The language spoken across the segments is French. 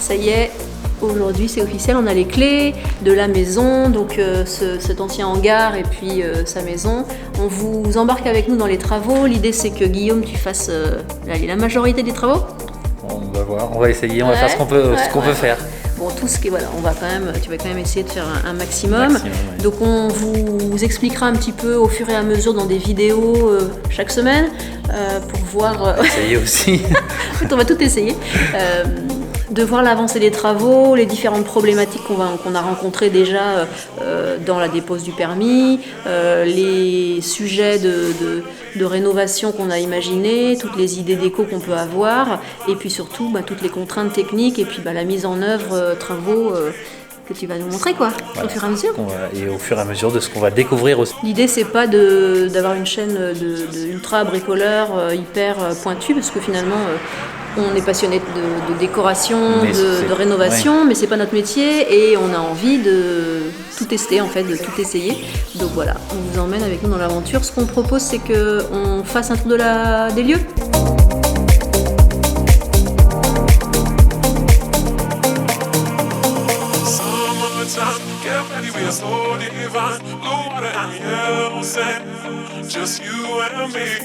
Ça y est, aujourd'hui c'est officiel, on a les clés de la maison, donc cet ancien hangar et puis sa maison. On vous embarque avec nous dans les travaux. L'idée c'est que Guillaume, tu fasses la majorité des travaux. On va voir, on va essayer, on va faire ce qu'on peut, faire. Bon, tout ce qui est, voilà, tu vas quand même essayer de faire un maximum. Ouais. Donc on vous expliquera un petit peu au fur et à mesure dans des vidéos chaque semaine pour voir. Essayer aussi. En fait, on va tout essayer. De voir l'avancée des travaux, les différentes problématiques qu'on a rencontrées déjà dans la dépose du permis, les sujets de rénovation qu'on a imaginés, toutes les idées déco qu'on peut avoir, et puis surtout toutes les contraintes techniques et puis la mise en œuvre travaux que tu vas nous montrer voilà, au fur et à mesure. Et au fur et à mesure de ce qu'on va découvrir aussi. L'idée c'est pas d'avoir une chaîne d'ultra bricoleurs hyper pointue, parce que finalement on est passionné de décoration, de rénovation, mais c'est pas notre métier et on a envie de tout tester en fait, de tout essayer. Donc voilà, on vous emmène avec nous dans l'aventure. Ce qu'on propose c'est qu'on fasse un tour des lieux.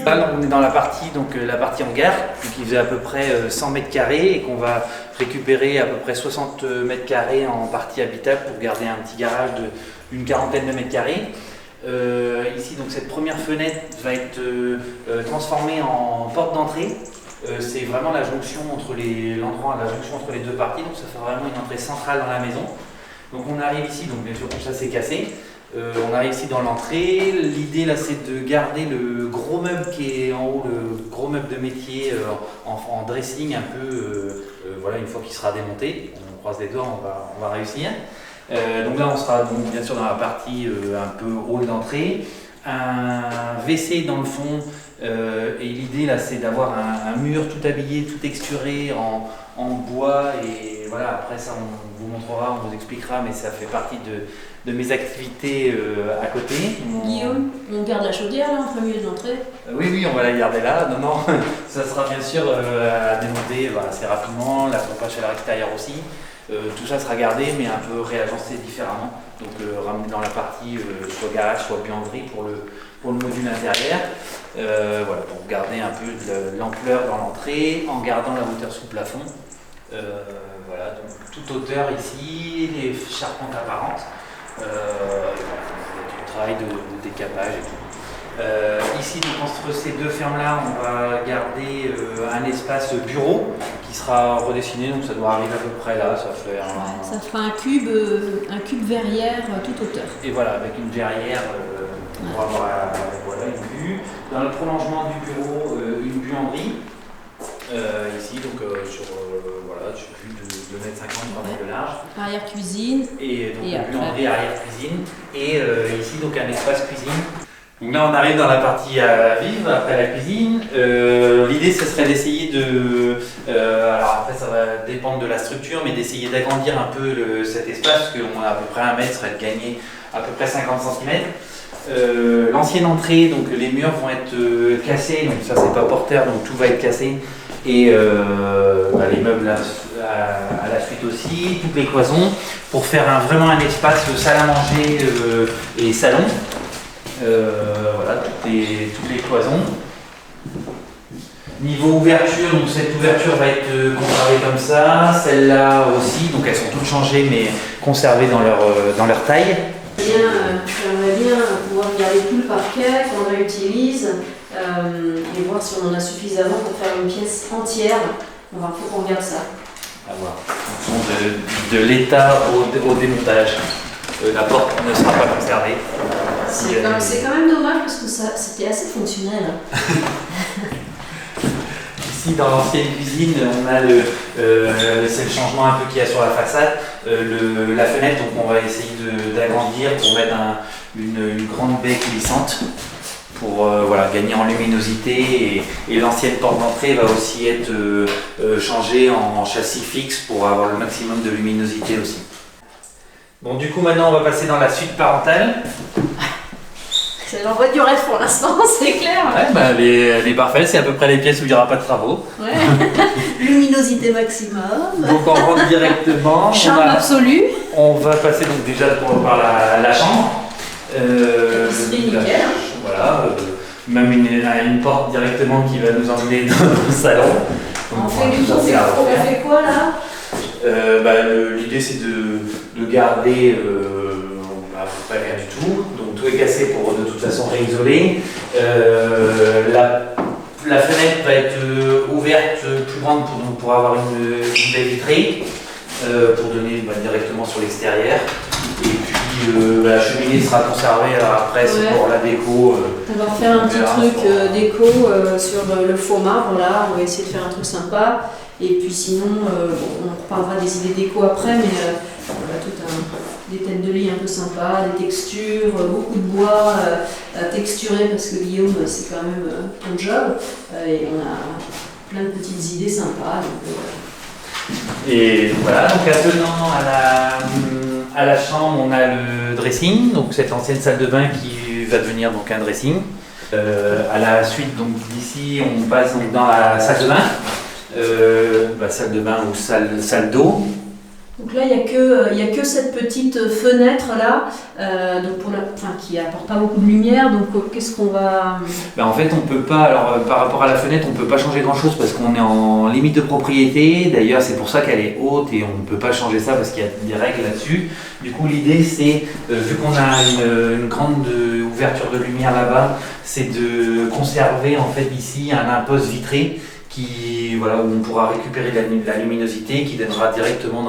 Là, on est dans la partie hangar, qui faisait à peu près 100 mètres carrés et qu'on va récupérer à peu près 60 mètres carrés en partie habitable pour garder un petit garage d'une quarantaine de mètres carrés. Ici, donc, cette première fenêtre va être transformée en porte d'entrée. C'est vraiment la jonction entre les deux parties, donc ça fait vraiment une entrée centrale dans la maison. Donc on arrive ici, donc bien sûr tout ça c'est cassé. On arrive ici dans l'entrée. L'idée là c'est de garder le gros meuble qui est en haut, le gros meuble de métier en dressing un peu, voilà, une fois qu'il sera démonté. On croise les doigts, on va réussir. Donc là on sera donc, bien sûr dans la partie un peu hall d'entrée. Un WC dans le fond, et l'idée là c'est d'avoir un mur tout habillé, tout texturé en bois, et voilà, après ça on vous montrera, on vous expliquera, mais ça fait partie de mes activités à côté. Guillaume, on garde la chaudière là en plein milieu de l'entrée. Oui, on va la garder là. Non, ça sera bien sûr à démonter assez rapidement, la pompe à chaleur extérieure aussi. Tout ça sera gardé mais un peu réagencé différemment, donc ramené dans la partie soit garage soit buanderie pour le module intérieur, voilà, pour garder un peu de l'ampleur dans l'entrée en gardant la hauteur sous plafond, voilà, donc toute hauteur ici, les charpentes apparentes, du travail de décapage et tout. Ici, donc, entre ces deux fermes-là, on va garder un espace bureau qui sera redessiné, donc ça doit arriver à peu près là. Ça fera un cube verrière toute hauteur. Et voilà, avec une verrière pour avoir une vue. Dans le prolongement du bureau, une buanderie. Ici, donc sur une vue de 2,50 m, 3 m de large. Arrière-cuisine. Et donc une buanderie arrière-cuisine. Et ici, donc un espace cuisine. Donc là on arrive dans la partie à vivre après la cuisine. L'idée ce serait d'essayer alors après ça va dépendre de la structure, mais d'essayer d'agrandir un peu cet espace, parce qu'on a à peu près 1 mètre, serait de gagner à peu près 50 cm. L'ancienne entrée, donc les murs vont être cassés, donc ça c'est pas porteur, donc tout va être cassé. Et les meubles à la suite aussi, toutes les cloisons, pour faire vraiment un espace salle à manger et salon. Voilà, toutes les cloisons. Niveau ouverture, donc cette ouverture va être conservée comme ça, celle-là aussi, donc elles sont toutes changées mais conservées dans leur taille. J'aimerais bien pouvoir regarder tout le parquet qu'on réutilise et voir si on en a suffisamment pour faire une pièce entière. Il faut qu'on regarde ça. À voir. En fonction de l'état au démontage. La porte ne sera pas conservée. C'est quand même dommage parce que c'était assez fonctionnel. Ici dans l'ancienne cuisine, on a c'est le changement un peu qu'il y a sur la façade, la fenêtre, donc on va essayer d'agrandir pour mettre une grande baie coulissante pour gagner en luminosité, et l'ancienne porte d'entrée va aussi être changée en châssis fixe pour avoir le maximum de luminosité aussi. Bon, du coup maintenant on va passer dans la suite parentale. C'est l'envoi du rêve pour l'instant, c'est clair. Ouais, bah, les parfaits, c'est à peu près les pièces où il n'y aura pas de travaux. Ouais. Luminosité maximum. Donc on rentre directement. Charme absolu. On va passer donc déjà par la chambre. Tapisserie nickel. Voilà. Même une porte directement qui va nous emmener dans le salon. On fait quoi là? L'idée c'est de garder à peu près rien du tout. Donc tout est cassé pour de toute façon réisoler. La fenêtre va être ouverte plus grande pour avoir une baie vitrée pour donner directement sur l'extérieur. Et puis la cheminée sera conservée après, c'est pour la déco. On va refaire un petit truc déco sur le faux marbre là, on va essayer de faire un truc sympa. Et puis sinon, on reparlera des idées déco après, mais on a des têtes de lit un peu sympas, des textures, beaucoup de bois texturé parce que Guillaume, c'est quand même ton job. Et on a plein de petites idées sympas. Et voilà, donc attenant à la chambre, on a le dressing, donc cette ancienne salle de bain qui va devenir donc un dressing. À la suite, donc d'ici, on passe donc dans la salle de bain. Salle de bain ou salle d'eau. Donc là, il n'y a que cette petite fenêtre là, qui apporte pas beaucoup de lumière. Donc qu'est-ce qu'on va... En fait, on peut pas. Alors par rapport à la fenêtre, on peut pas changer grand-chose parce qu'on est en limite de propriété. D'ailleurs, c'est pour ça qu'elle est haute et on ne peut pas changer ça parce qu'il y a des règles là-dessus. Du coup, l'idée, c'est vu qu'on a une grande ouverture de lumière là-bas, c'est de conserver en fait ici un imposte vitré où on pourra récupérer la luminosité qui donnera directement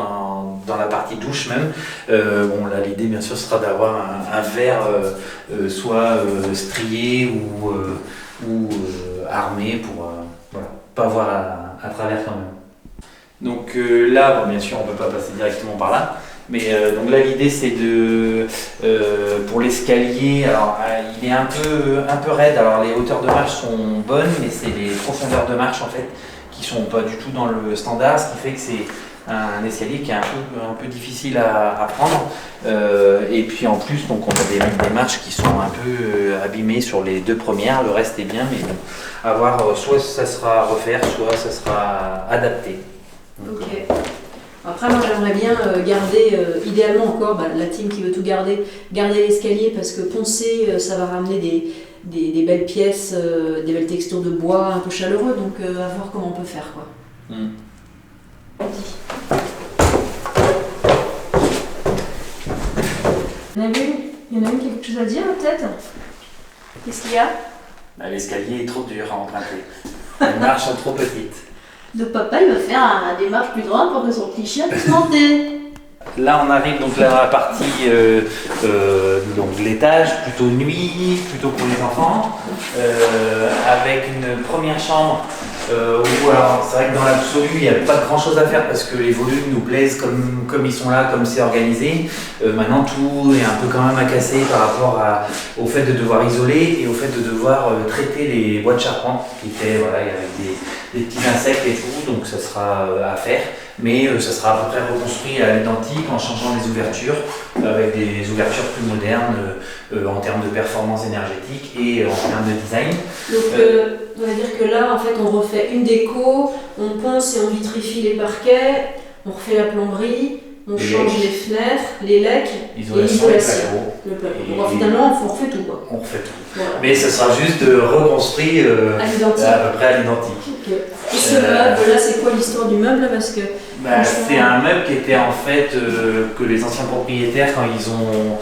dans la partie douche même. L'idée bien sûr sera d'avoir un verre soit strié ou armé pour pas voir à travers quand même. Donc là, bien sûr on ne peut pas passer directement par là. Mais donc là l'idée c'est pour l'escalier, alors il est un peu raide, alors les hauteurs de marche sont bonnes mais c'est les profondeurs de marche en fait qui sont pas du tout dans le standard, ce qui fait que c'est un escalier qui est un peu difficile à prendre. Et puis en plus donc on a des marches qui sont un peu abîmées sur les deux premières, le reste est bien mais bon, à voir, soit ça sera à refaire, soit ça sera adapté. Donc, ok. Après, moi j'aimerais bien garder, idéalement encore, la team qui veut tout garder l'escalier parce que poncer, ça va ramener des belles pièces, des belles textures de bois un peu chaleureux, donc à voir comment on peut faire quoi. Il y en a une qui a quelque chose à dire peut-être? Qu'est-ce qu'il y a? L'escalier est trop dur à emprunter, les marches sont trop petites. Donc papa il va faire des marches plus grandes pour que son petit chien puisse monter. Là on arrive donc à la partie donc de l'étage, plutôt nuit, plutôt pour les enfants, avec une première chambre où alors c'est vrai que dans l'absolu il n'y a pas grand chose à faire parce que les volumes nous plaisent comme ils sont là, comme c'est organisé. Maintenant tout est un peu quand même à casser par rapport au fait de devoir isoler et au fait de devoir traiter les bois de charpente qui étaient avec des petits insectes et tout, donc ça sera à faire, mais ça sera à peu près reconstruit à l'identique en changeant les ouvertures, avec des ouvertures plus modernes en termes de performance énergétique et en termes de design. Donc on va dire que là en fait on refait une déco, on ponce et on vitrifie les parquets, on refait la plomberie, on change les fenêtres, les lecs et l'isolation. Donc finalement on refait tout quoi. On refait tout. Voilà. Mais ce sera juste reconstruit à peu près à l'identique. Okay. Et ce meuble là, c'est quoi l'histoire du meuble là, parce que c'est un meuble qui était en fait que les anciens propriétaires, quand ils ont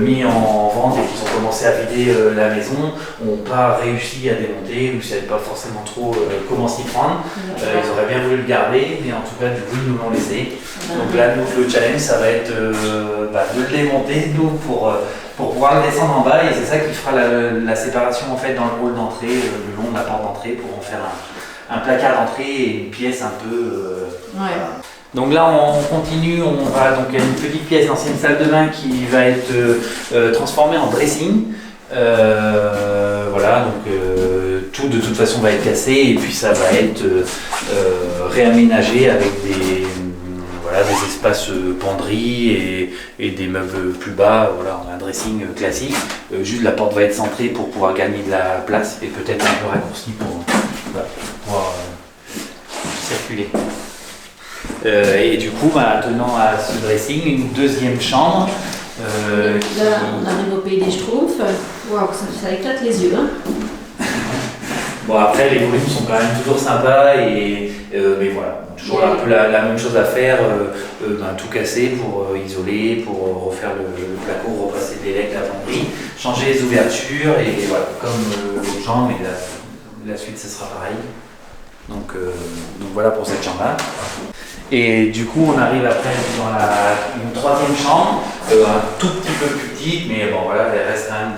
mis en vente et qu'ils ont commencé à vider la maison, n'ont pas réussi à démonter ou ne savaient pas forcément trop comment s'y prendre. Ils auraient bien voulu le garder, mais en tout cas du coup ils nous l'ont laissé. Donc là nous, le challenge ça va être de le démonter nous pour pouvoir le descendre en bas, et c'est ça qui fera la séparation en fait dans le hall d'entrée, le long de la porte d'entrée, pour en faire un placard d'entrée et une pièce un peu... Voilà. Donc là on continue, il y a une petite pièce d'ancienne salle de bain qui va être transformée en dressing. Tout de toute façon va être cassé et puis ça va être réaménagé avec voilà, des espaces penderies et des meubles plus bas. Voilà, on a un dressing classique. Juste la porte va être centrée pour pouvoir gagner de la place et peut-être un peu raccourci pour pouvoir circuler. Et du coup, attenant à ce dressing, une deuxième chambre. Là, on arrive au pays des Schtroumpfs. Waouh, ça éclate les yeux. Hein. Bon, après, les volumes sont quand même toujours sympas, mais voilà, toujours un peu la même chose à faire, tout casser pour isoler, pour refaire le placo, repasser des legs, la penderie, changer les ouvertures, et voilà, comme l'autre chambre, et la suite, ce sera pareil. Donc voilà pour cette chambre-là. Et du coup, on arrive après dans une troisième chambre, un tout petit peu plus petite, mais bon voilà, elle reste quand même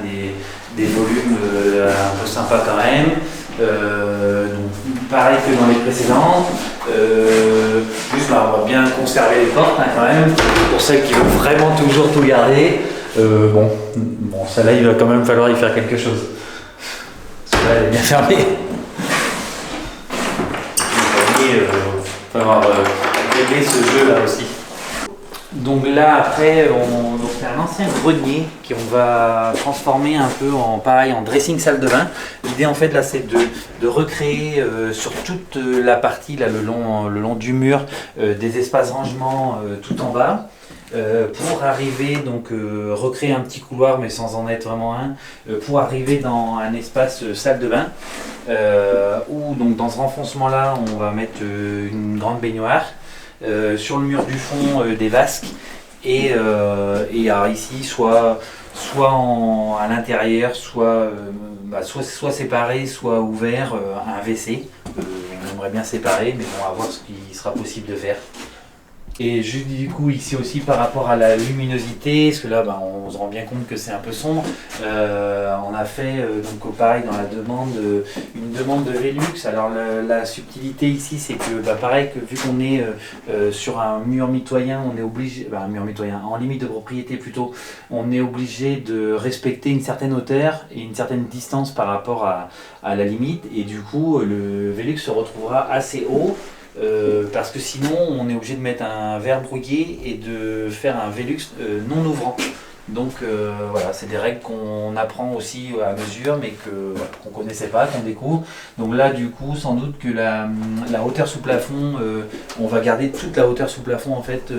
des volumes un peu sympas quand même. Donc, pareil que dans les précédentes. Plus, on va bien conserver les portes quand même, pour celles qui veulent vraiment toujours tout garder. Bon, celle-là, il va quand même falloir y faire quelque chose. Celle-là, elle est bien fermée. Il va falloir régler ce jeu-là aussi. Donc là, après, c'est un ancien grenier qu'on va transformer un peu en dressing salle de bain. L'idée en fait là, c'est de recréer sur toute la partie là, le long du mur des espaces rangement tout en bas. Pour arriver, donc recréer un petit couloir mais sans en être vraiment un, pour arriver dans un espace salle de bain où donc dans ce renfoncement là on va mettre une grande baignoire, sur le mur du fond des vasques et ici soit à l'intérieur, soit séparé, soit ouvert, un WC. On aimerait bien séparer, mais on va voir ce qui sera possible de faire. Et juste du coup ici aussi par rapport à la luminosité, parce que là on se rend bien compte que c'est un peu sombre, on a fait donc pareil dans la demande, une demande de Velux. Alors la subtilité ici c'est que pareil que vu qu'on est sur un mur mitoyen, on est obligé, un mur mitoyen en limite de propriété plutôt, on est obligé de respecter une certaine hauteur et une certaine distance par rapport à la limite, et du coup le Velux se retrouvera assez haut. Parce que sinon on est obligé de mettre un verre brouillé et de faire un Velux non ouvrant. Donc voilà, c'est des règles qu'on apprend aussi à mesure, mais qu'on connaissait pas, qu'on découvre. Donc là du coup sans doute que la hauteur sous plafond, on va garder toute la hauteur sous plafond en fait,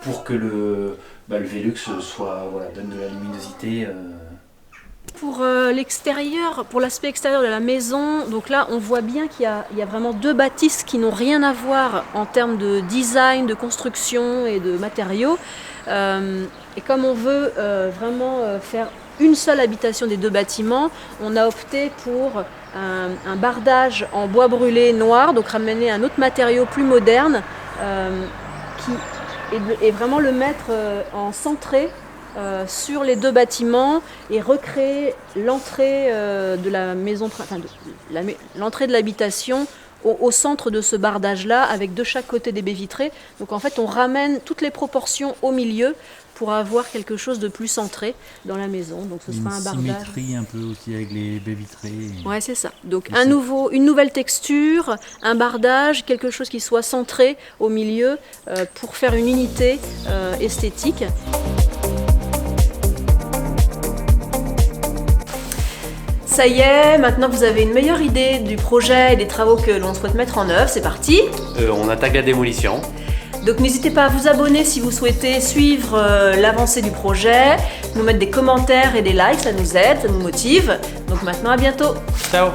pour que le Velux donne de la luminosité. Pour l'extérieur, pour l'aspect extérieur de la maison, donc là on voit bien qu'il y a vraiment deux bâtisses qui n'ont rien à voir en termes de design, de construction et de matériaux. Et comme on veut vraiment faire une seule habitation des deux bâtiments, on a opté pour un bardage en bois brûlé noir, donc ramener un autre matériau plus moderne, et vraiment le mettre en centré sur les deux bâtiments et recréer l'entrée de la maison, l'entrée de l'habitation au centre de ce bardage-là, avec de chaque côté des baies vitrées. Donc en fait, on ramène toutes les proportions au milieu pour avoir quelque chose de plus centré dans la maison. Donc ce sera un bardage. Une symétrie un peu aussi avec les baies vitrées. Ouais, c'est ça. Donc une nouvelle texture, un bardage, quelque chose qui soit centré au milieu pour faire une unité esthétique. Ça y est, maintenant vous avez une meilleure idée du projet et des travaux que l'on souhaite mettre en œuvre. C'est parti. On attaque la démolition. Donc n'hésitez pas à vous abonner si vous souhaitez suivre l'avancée du projet, nous mettre des commentaires et des likes, ça nous aide, ça nous motive. Donc maintenant à bientôt. Ciao.